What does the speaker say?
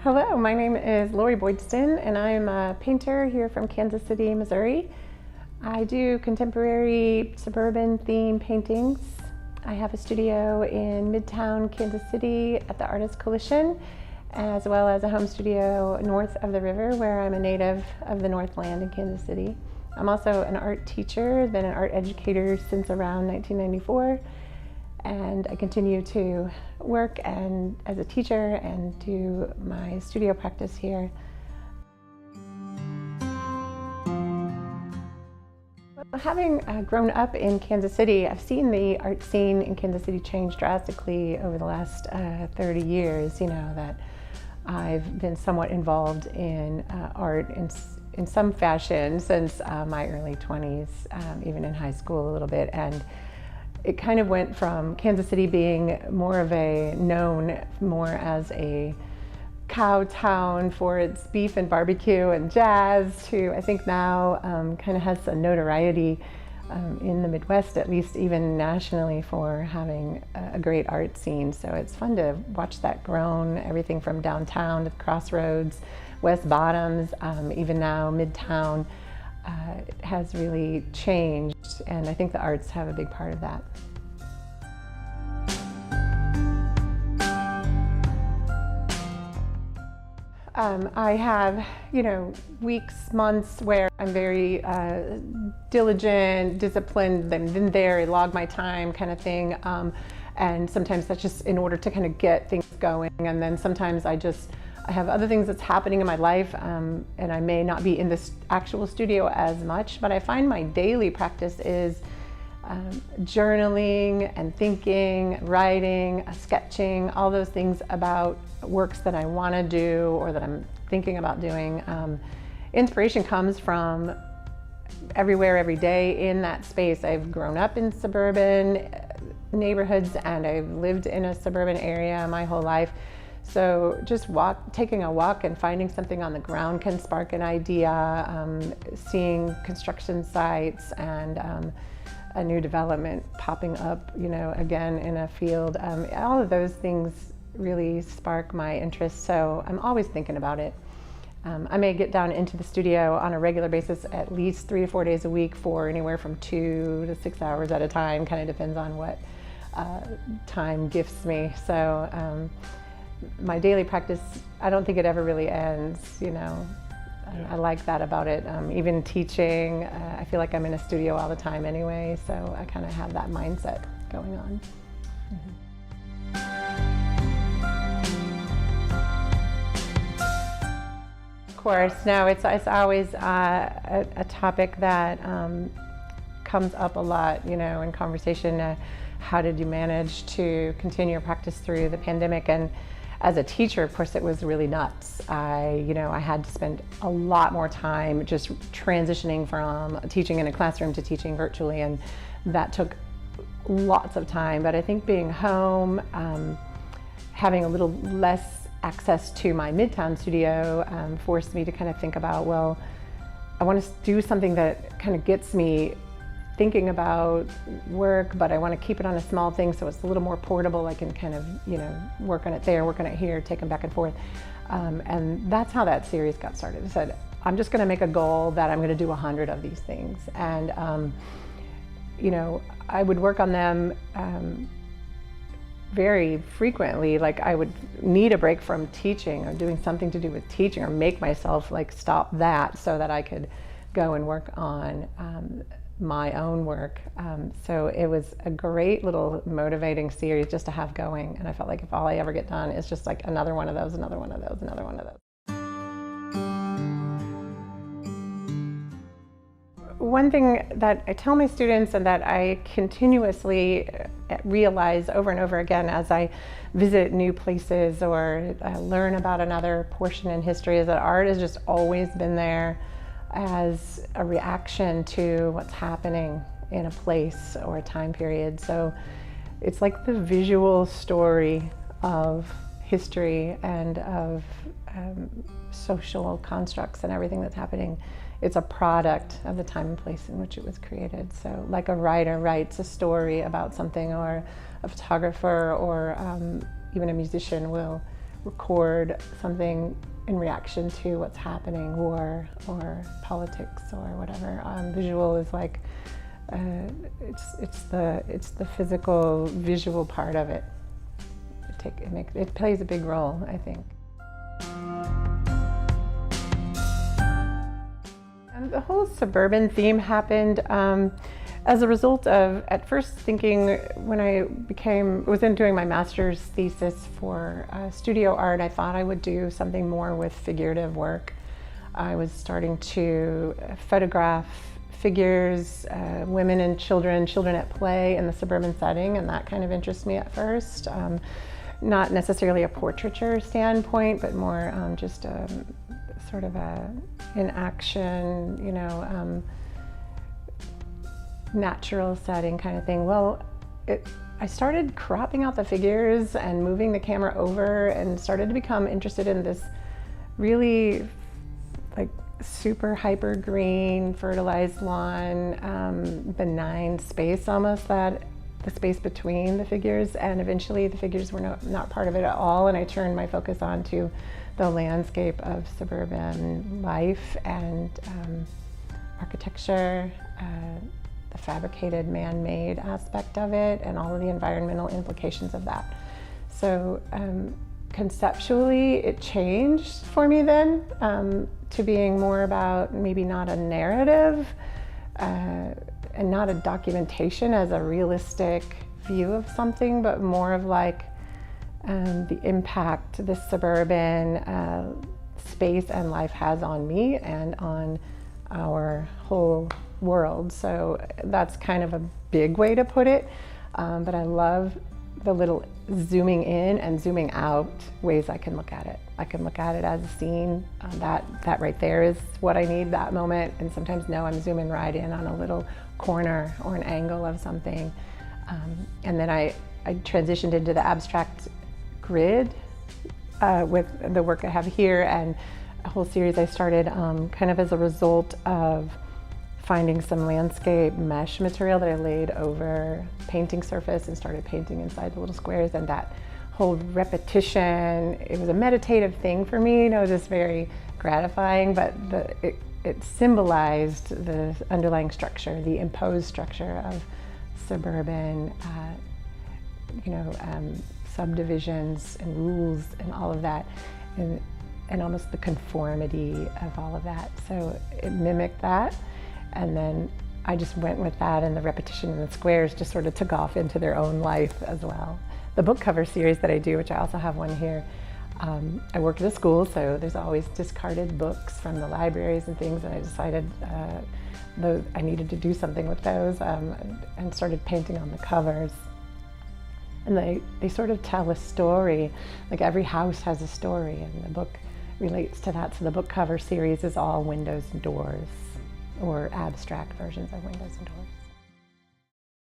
Hello, my name is Lorrie Boydston and I'm a painter here from Kansas City, Missouri. I do contemporary suburban theme paintings. I have a studio in Midtown Kansas City at the Artists Coalition, as well as a home studio north of the river where I'm a native of the Northland in Kansas City. I'm also an art teacher, been an art educator since around 1994. And I continue to work as a teacher and do my studio practice here. Having grown up in Kansas City, I've seen the art scene in Kansas City change drastically over the last 30 years. You know, that I've been somewhat involved in art in some fashion since my early 20s, even in high school a little bit. And it kind of went from Kansas City being more as a cow town for its beef and barbecue and jazz to, I think now, kind of has a notoriety in the Midwest, at least even nationally, for having a great art scene. So it's fun to watch that grown, everything from downtown to the Crossroads, West Bottoms, even now Midtown. Has really changed, and I think the arts have a big part of that. I have, weeks, months where I'm very diligent, disciplined, I've been there, I log my time kind of thing, and sometimes that's just in order to kind of get things going, and then sometimes I have other things that's happening in my life, and I may not be in this actual studio as much, but I find my daily practice is journaling and thinking, writing, sketching, all those things about works that I want to do or that I'm thinking about doing. Inspiration comes from everywhere, every day in that space. I've grown up in suburban neighborhoods and I've lived in a suburban area my whole life. So just taking a walk and finding something on the ground can spark an idea, seeing construction sites and a new development popping up, again in a field. All of those things really spark my interest, so I'm always thinking about it. I may get down into the studio on a regular basis at least 3 to 4 days a week for anywhere from 2 to 6 hours at a time, kind of depends on what time gifts me. So. My daily practice, I don't think it ever really ends, I like that about it. Even teaching, I feel like I'm in a studio all the time anyway, so I kind of have that mindset going on. Of course, no, it's always a topic that comes up a lot, in conversation. How did you manage to continue your practice through the pandemic? And as a teacher, of course, it was really nuts. I had to spend a lot more time just transitioning from teaching in a classroom to teaching virtually, and that took lots of time. But I think being home, having a little less access to my Midtown studio forced me to kind of think about, well, I want to do something that kind of gets me thinking about work, but I want to keep it on a small thing so it's a little more portable. I can kind of, work on it there, work on it here, take them back and forth. And that's how that series got started. I said, I'm just going to make a goal that I'm going to do 100 of these things. And, I would work on them very frequently. Like I would need a break from teaching or doing something to do with teaching or make myself stop that so that I could go and work on my own work. So it was a great little motivating series just to have going, and I felt like if all I ever get done is just another one of those, another one of those, another one of those. One thing that I tell my students and that I continuously realize over and over again as I visit new places or learn about another portion in history is that art has just always been there as a reaction to what's happening in a place or a time period. So it's like the visual story of history and of social constructs and everything that's happening. It's a product of the time and place in which it was created. So like a writer writes a story about something, or a photographer or even a musician will record something in reaction to what's happening, war or politics or whatever. Visual is like, it's the physical, visual part of it. It plays a big role, I think. And the whole suburban theme happened as a result of, at first thinking, when I was doing my master's thesis for studio art, I thought I would do something more with figurative work. I was starting to photograph figures, women and children at play in the suburban setting, and that kind of interested me at first. Not necessarily a portraiture standpoint, but more just a sort of in action, natural setting kind of thing. Well, I started cropping out the figures and moving the camera over and started to become interested in this really like super hyper green, fertilized lawn, benign space almost, that the space between the figures, and eventually the figures were not part of it at all, and I turned my focus onto the landscape of suburban life and architecture, the fabricated, man-made aspect of it, and all of the environmental implications of that. So conceptually, it changed for me then to being more about maybe not a narrative and not a documentation as a realistic view of something, but more of like the impact this suburban space and life has on me and on our whole world. So that's kind of a big way to put it, but I love the little zooming in and zooming out ways I can look at it. I can look at it as a scene. That right there is what I need that moment, and sometimes no, I'm zooming right in on a little corner or an angle of something. And then I transitioned into the abstract grid with the work I have here, and a whole series I started kind of as a result of finding some landscape mesh material that I laid over painting surface and started painting inside the little squares, and that whole repetition, it was a meditative thing for me, just very gratifying, but it symbolized the underlying structure, the imposed structure of suburban, subdivisions and rules and all of that, and almost the conformity of all of that. So it mimicked that. And then I just went with that, and the repetition in the squares just sort of took off into their own life as well. The book cover series that I do, which I also have one here, I work at a school, so there's always discarded books from the libraries and things, and I decided I needed to do something with those, and started painting on the covers. And they sort of tell a story, like every house has a story, and the book relates to that. So the book cover series is all windows and doors, or abstract versions of windows and doors.